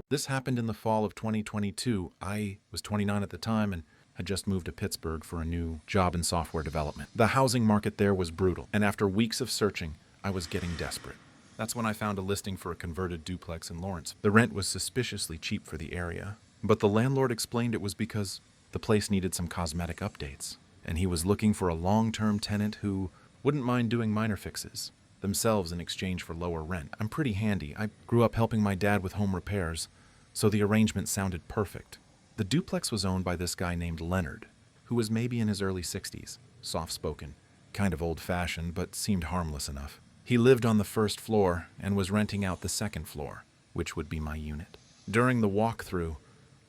This happened in the fall of 2022. I was 29 at the time and had just moved to Pittsburgh for a new job in software development. The housing market there was brutal, and after weeks of searching, I was getting desperate. That's when I found a listing for a converted duplex in Lawrence. The rent was suspiciously cheap for the area, but the landlord explained it was because the place needed some cosmetic updates, and he was looking for a long-term tenant who wouldn't mind doing minor fixes themselves in exchange for lower rent. I'm pretty handy. I grew up helping my dad with home repairs, so the arrangement sounded perfect. The duplex was owned by this guy named Leonard, who was maybe in his early 60s, soft-spoken, kind of old-fashioned, but seemed harmless enough. He lived on the first floor and was renting out the second floor, which would be my unit. During the walkthrough,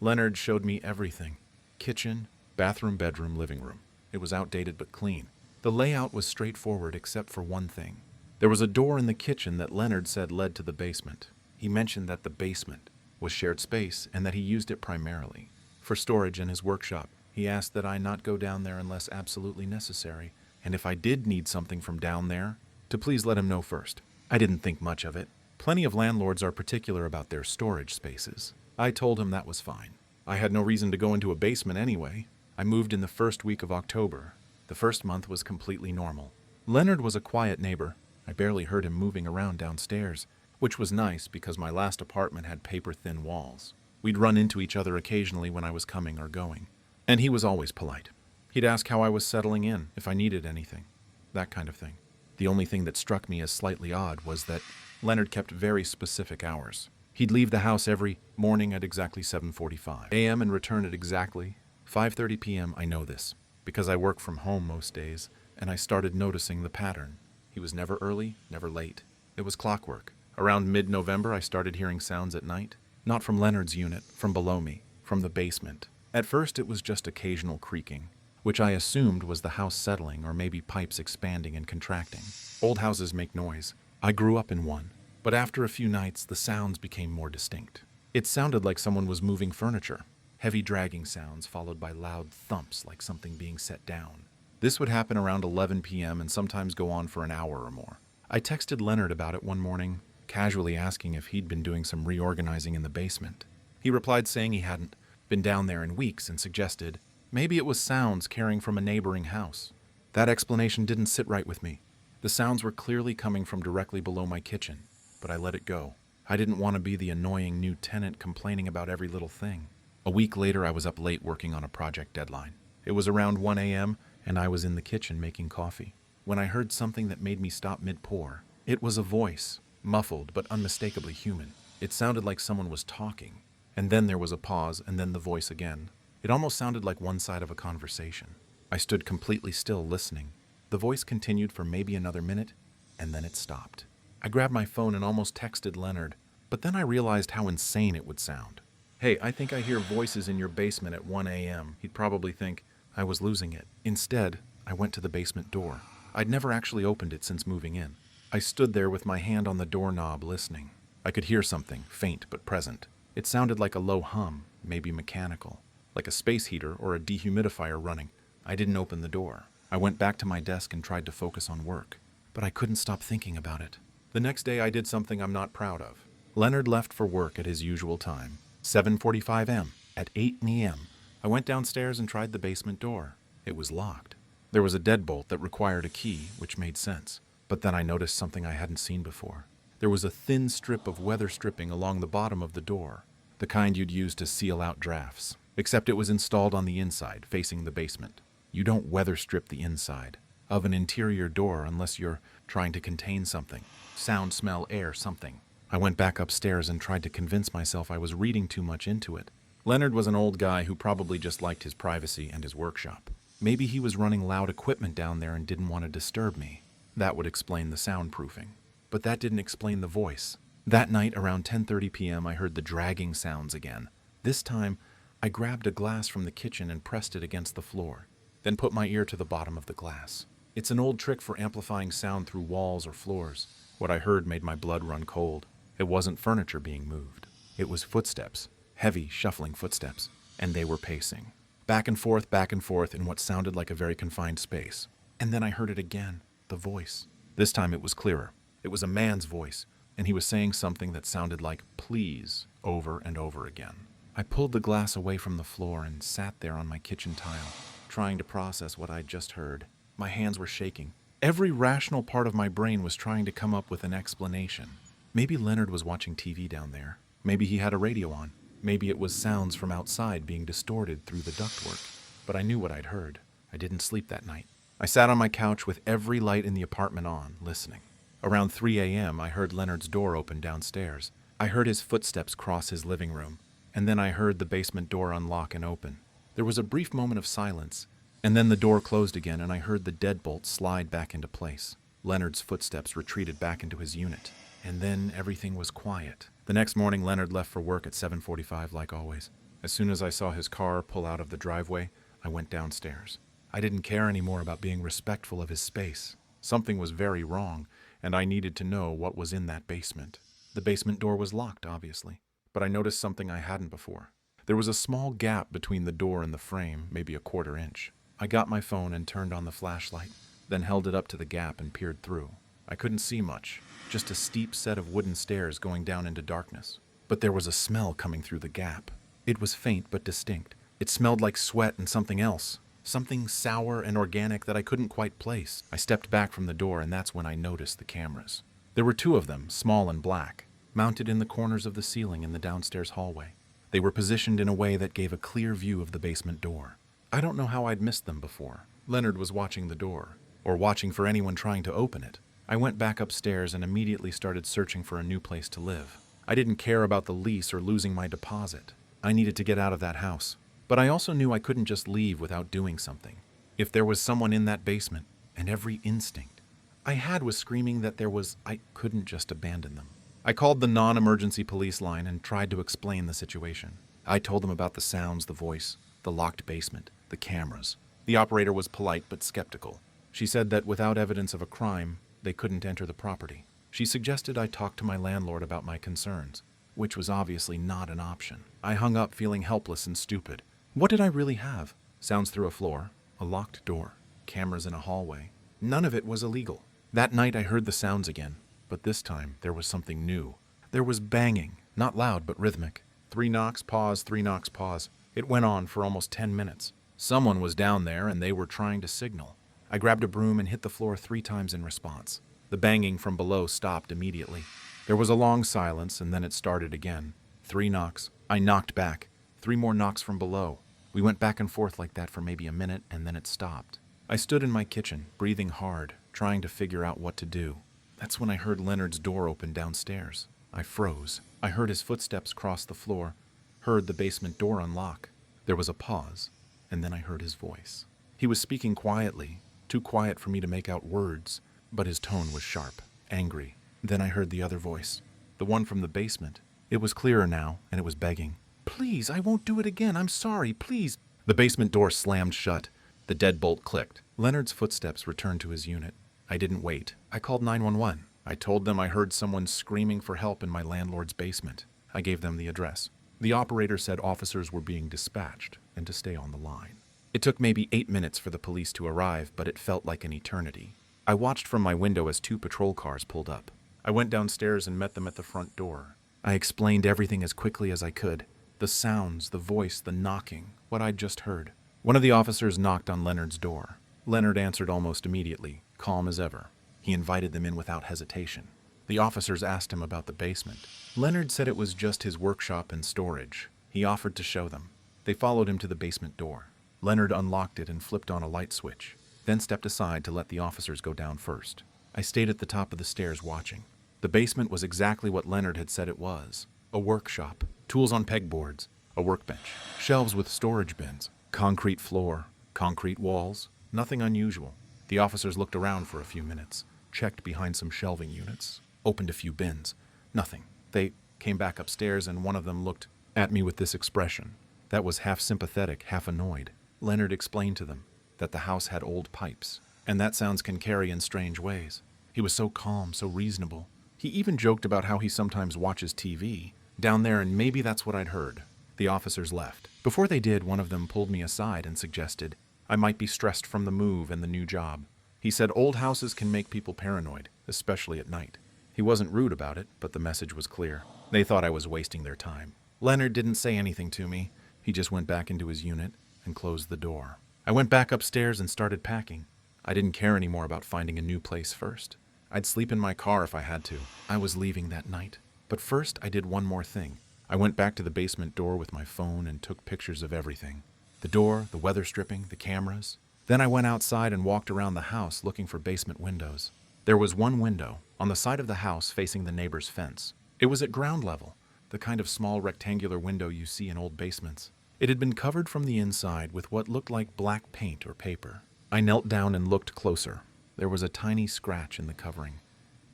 Leonard showed me everything: kitchen, bathroom, bedroom, living room. It was outdated but clean. The layout was straightforward except for one thing. There was a door in the kitchen that Leonard said led to the basement. He mentioned that the basement was shared space and that he used it primarily for storage in his workshop. He asked that I not go down there unless absolutely necessary, and if I did need something from down there, to please let him know first. I didn't think much of it. Plenty of landlords are particular about their storage spaces. I told him that was fine. I had no reason to go into a basement anyway. I moved in the first week of October. The first month was completely normal. Leonard was a quiet neighbor. I barely heard him moving around downstairs, which was nice because my last apartment had paper-thin walls. We'd run into each other occasionally when I was coming or going, and he was always polite. He'd ask how I was settling in, if I needed anything, that kind of thing. The only thing that struck me as slightly odd was that Leonard kept very specific hours. He'd leave the house every morning at exactly 7:45 a.m. and return at exactly 5:30 p.m. I know this because I work from home most days, and I started noticing the pattern. He was never early, never late. It was clockwork. Around mid-November, I started hearing sounds at night. Not from Leonard's unit, from below me, from the basement. At first, it was just occasional creaking, which I assumed was the house settling or maybe pipes expanding and contracting. Old houses make noise. I grew up in one. But after a few nights, the sounds became more distinct. It sounded like someone was moving furniture. Heavy dragging sounds followed by loud thumps like something being set down. This would happen around 11 p.m. and sometimes go on for an hour or more. I texted Leonard about it one morning, casually asking if he'd been doing some reorganizing in the basement. He replied saying he hadn't been down there in weeks and suggested maybe it was sounds carrying from a neighboring house. That explanation didn't sit right with me. The sounds were clearly coming from directly below my kitchen, but I let it go. I didn't want to be the annoying new tenant complaining about every little thing. A week later, I was up late working on a project deadline. It was around 1 a.m., and I was in the kitchen making coffee when I heard something that made me stop mid-pour. It was a voice, muffled but unmistakably human. It sounded like someone was talking, and then there was a pause, and then the voice again. It almost sounded like one side of a conversation. I stood completely still, listening. The voice continued for maybe another minute, and then it stopped. I grabbed my phone and almost texted Leonard, but then I realized how insane it would sound. "Hey, I think I hear voices in your basement at 1 a.m. He'd probably think I was losing it. Instead, I went to the basement door. I'd never actually opened it since moving in. I stood there with my hand on the doorknob listening. I could hear something, faint but present. It sounded like a low hum, maybe mechanical, like a space heater or a dehumidifier running. I didn't open the door. I went back to my desk and tried to focus on work, but I couldn't stop thinking about it. The next day I did something I'm not proud of. Leonard left for work at his usual time, 7:45 a.m. At 8 a.m., I went downstairs and tried the basement door. It was locked. There was a deadbolt that required a key, which made sense. But then I noticed something I hadn't seen before. There was a thin strip of weather stripping along the bottom of the door, the kind you'd use to seal out drafts, except it was installed on the inside, facing the basement. You don't weather strip the inside of an interior door unless you're trying to contain something. Sound, smell, air, something. I went back upstairs and tried to convince myself I was reading too much into it. Leonard was an old guy who probably just liked his privacy and his workshop. Maybe he was running loud equipment down there and didn't want to disturb me. That would explain the soundproofing. But that didn't explain the voice. That night, around 10:30 p.m., I heard the dragging sounds again. This time, I grabbed a glass from the kitchen and pressed it against the floor, then put my ear to the bottom of the glass. It's an old trick for amplifying sound through walls or floors. What I heard made my blood run cold. It wasn't furniture being moved. It was footsteps, heavy, shuffling footsteps, and they were pacing. Back and forth in what sounded like a very confined space. And then I heard it again, the voice. This time it was clearer. It was a man's voice, and he was saying something that sounded like please over and over again. I pulled the glass away from the floor and sat there on my kitchen tile, trying to process what I'd just heard. My hands were shaking. Every rational part of my brain was trying to come up with an explanation. Maybe Leonard was watching TV down there. Maybe he had a radio on. Maybe it was sounds from outside being distorted through the ductwork. But I knew what I'd heard. I didn't sleep that night. I sat on my couch with every light in the apartment on, listening. Around 3 a.m., I heard Leonard's door open downstairs. I heard his footsteps cross his living room, and then I heard the basement door unlock and open. There was a brief moment of silence, and then the door closed again, and I heard the deadbolt slide back into place. Leonard's footsteps retreated back into his unit, and then everything was quiet. The next morning, Leonard left for work at 7:45 like always. As soon as I saw his car pull out of the driveway, I went downstairs. I didn't care anymore about being respectful of his space. Something was very wrong, and I needed to know what was in that basement. The basement door was locked, obviously, but I noticed something I hadn't before. There was a small gap between the door and the frame, maybe a quarter inch. I got my phone and turned on the flashlight, then held it up to the gap and peered through. I couldn't see much, just a steep set of wooden stairs going down into darkness. But there was a smell coming through the gap. It was faint but distinct. It smelled like sweat and something else. Something sour and organic that I couldn't quite place. I stepped back from the door, and that's when I noticed the cameras. There were 2 of them, small and black, mounted in the corners of the ceiling in the downstairs hallway. They were positioned in a way that gave a clear view of the basement door. I don't know how I'd missed them before. Leonard was watching the door, or watching for anyone trying to open it. I went back upstairs and immediately started searching for a new place to live. I didn't care about the lease or losing my deposit. I needed to get out of that house. But I also knew I couldn't just leave without doing something. If there was someone in that basement, and every instinct I had was screaming that I couldn't just abandon them. I called the non-emergency police line and tried to explain the situation. I told them about the sounds, the voice, the locked basement, the cameras. The operator was polite but skeptical. She said that without evidence of a crime, they couldn't enter the property. She suggested I talk to my landlord about my concerns, which was obviously not an option. I hung up feeling helpless and stupid. What did I really have? Sounds through a floor, a locked door, cameras in a hallway. None of it was illegal. That night I heard the sounds again, but this time there was something new. There was banging, not loud but rhythmic. 3 knocks, pause, 3 knocks, pause. It went on for almost 10 minutes. Someone was down there and they were trying to signal. I grabbed a broom and hit the floor 3 times in response. The banging from below stopped immediately. There was a long silence and then it started again. 3 knocks. I knocked back. 3 more knocks from below. We went back and forth like that for maybe a minute, and then it stopped. I stood in my kitchen, breathing hard, trying to figure out what to do. That's when I heard Leonard's door open downstairs. I froze. I heard his footsteps cross the floor, heard the basement door unlock. There was a pause, and then I heard his voice. He was speaking quietly, too quiet for me to make out words, but his tone was sharp, angry. Then I heard the other voice, the one from the basement. It was clearer now, and it was begging. Please, I won't do it again. I'm sorry, please. The basement door slammed shut. The deadbolt clicked. Leonard's footsteps returned to his unit. I didn't wait. I called 911. I told them I heard someone screaming for help in my landlord's basement. I gave them the address. The operator said officers were being dispatched and to stay on the line. It took maybe 8 minutes for the police to arrive, but it felt like an eternity. I watched from my window as 2 patrol cars pulled up. I went downstairs and met them at the front door. I explained everything as quickly as I could. The sounds, the voice, the knocking, what I'd just heard. One of the officers knocked on Leonard's door. Leonard answered almost immediately, calm as ever. He invited them in without hesitation. The officers asked him about the basement. Leonard said it was just his workshop and storage. He offered to show them. They followed him to the basement door. Leonard unlocked it and flipped on a light switch, then stepped aside to let the officers go down first. I stayed at the top of the stairs watching. The basement was exactly what Leonard had said it was. A workshop, tools on pegboards, a workbench, shelves with storage bins, concrete floor, concrete walls, nothing unusual. The officers looked around for a few minutes, checked behind some shelving units, opened a few bins. Nothing. They came back upstairs and one of them looked at me with this expression that was half sympathetic, half annoyed. Leonard explained to them that the house had old pipes, and that sounds can carry in strange ways. He was so calm, so reasonable. He even joked about how he sometimes watches TV down there, and maybe that's what I'd heard. The officers left. Before they did, one of them pulled me aside and suggested I might be stressed from the move and the new job. He said old houses can make people paranoid, especially at night. He wasn't rude about it, but the message was clear. They thought I was wasting their time. Leonard didn't say anything to me. He just went back into his unit and closed the door. I went back upstairs and started packing. I didn't care anymore about finding a new place first. I'd sleep in my car if I had to. I was leaving that night. But first, I did one more thing. I went back to the basement door with my phone and took pictures of everything. The door, the weather stripping, the cameras. Then I went outside and walked around the house looking for basement windows. There was one window on the side of the house facing the neighbor's fence. It was at ground level, the kind of small rectangular window you see in old basements. It had been covered from the inside with what looked like black paint or paper. I knelt down and looked closer. There was a tiny scratch in the covering,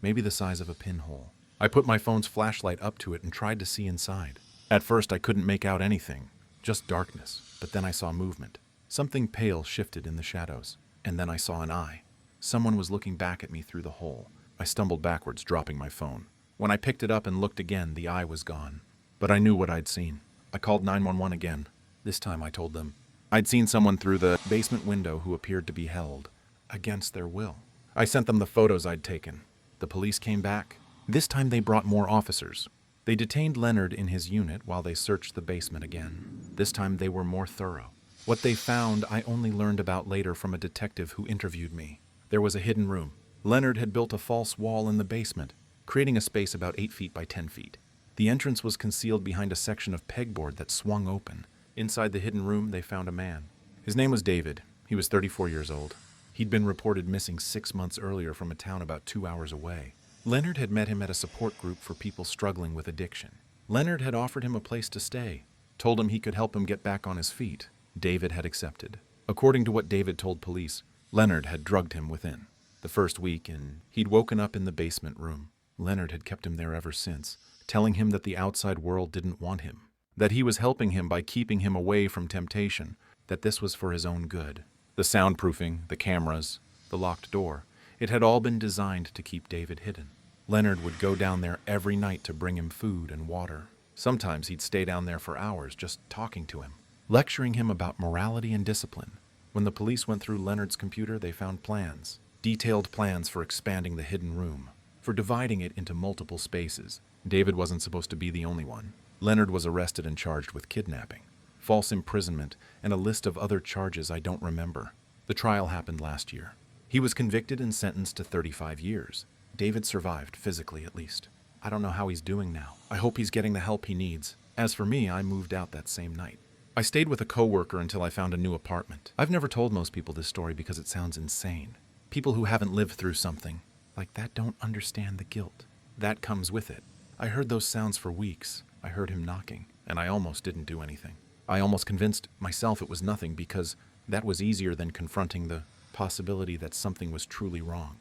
maybe the size of a pinhole. I put my phone's flashlight up to it and tried to see inside. At first I couldn't make out anything, just darkness, but then I saw movement. Something pale shifted in the shadows, and then I saw an eye. Someone was looking back at me through the hole. I stumbled backwards, dropping my phone. When I picked it up and looked again, the eye was gone. But I knew what I'd seen. I called 911 again. This time I told them I'd seen someone through the basement window who appeared to be held against their will. I sent them the photos I'd taken. The police came back. This time they brought more officers. They detained Leonard in his unit while they searched the basement again. This time they were more thorough. What they found I only learned about later from a detective who interviewed me. There was a hidden room. Leonard had built a false wall in the basement, creating a space about 8 feet by 10 feet. The entrance was concealed behind a section of pegboard that swung open. Inside the hidden room, they found a man. His name was David. He was 34 years old. He'd been reported missing 6 months earlier from a town about 2 hours away. Leonard had met him at a support group for people struggling with addiction. Leonard had offered him a place to stay, told him he could help him get back on his feet. David had accepted. According to what David told police, Leonard had drugged him within. The first week, and he'd woken up in the basement room. Leonard had kept him there ever since, telling him that the outside world didn't want him, that he was helping him by keeping him away from temptation, that this was for his own good. The soundproofing, the cameras, the locked door, it had all been designed to keep David hidden. Leonard would go down there every night to bring him food and water. Sometimes he'd stay down there for hours just talking to him, lecturing him about morality and discipline. When the police went through Leonard's computer, they found plans, detailed plans for expanding the hidden room, for dividing it into multiple spaces. David wasn't supposed to be the only one. Leonard was arrested and charged with kidnapping, false imprisonment, and a list of other charges I don't remember. The trial happened last year. He was convicted and sentenced to 35 years. David survived, physically at least. I don't know how he's doing now. I hope he's getting the help he needs. As for me, I moved out that same night. I stayed with a coworker until I found a new apartment. I've never told most people this story because it sounds insane. People who haven't lived through something like that don't understand the guilt that comes with it. I heard those sounds for weeks. I heard him knocking, and I almost didn't do anything. I almost convinced myself it was nothing because that was easier than confronting the possibility that something was truly wrong.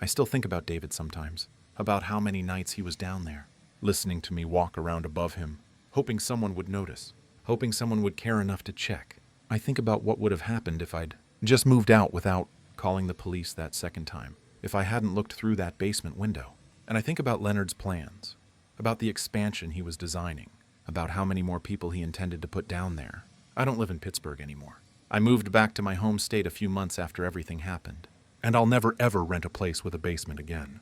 I still think about David sometimes, about how many nights he was down there, listening to me walk around above him, hoping someone would notice, hoping someone would care enough to check. I think about what would have happened if I'd just moved out without calling the police that second time, if I hadn't looked through that basement window. And I think about Leonard's plans, about the expansion he was designing, about how many more people he intended to put down there. I don't live in Pittsburgh anymore. I moved back to my home state a few months after everything happened, and I'll never ever rent a place with a basement again.